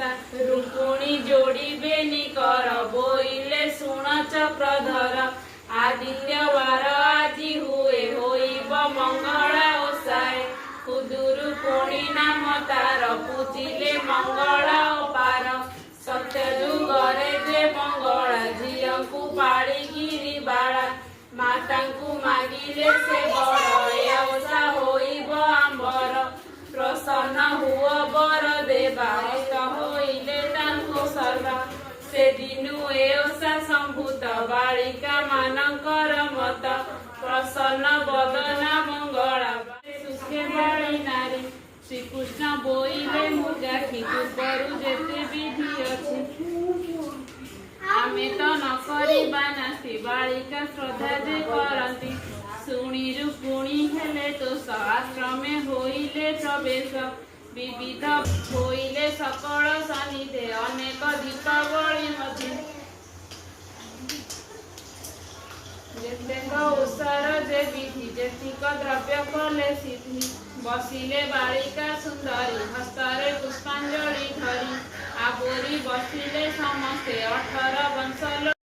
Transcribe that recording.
ओषा रुक्मिणी जोड़ी बेनी कर बोइले सुण चक्रधर आदित्यवार आजी हुए होइब मंगला ओषाए खुदुरुकुणी नाम तार पूजिले मंगला अपार सत्य जुगरे जे मंगला झियंकु पाड़ी गिरी बाळा मातांकु मागिले से बड़ ए ओषा होइब आंबर प्रसन्न हुआ बर देवा हस्त होइले तांको सर्वा से दिनु ए ओषा संभूत बालिका मानकर मत प्रसन्न बदना मंगला सुखे बाली नारी श्रीकृष्ण बोइले मुगाखी पूर्वरु जेते विधि अछि आमे तो न करिबा नास्ति बालिका श्रद्धा जे करंती शुणी रुक्मिणी हेले तो आश्रमे होइले प्रवेश विविध होइले सकल सनिधे अनेक दीपावली मध्ये जेतेक ओषार जे विधि जेतिक द्रव्य कले सिद्धि बसिले बालिका सुंदरी हस्तरे पुष्पांजलि धरी आबोरी बसिले समस्ते 18 वंश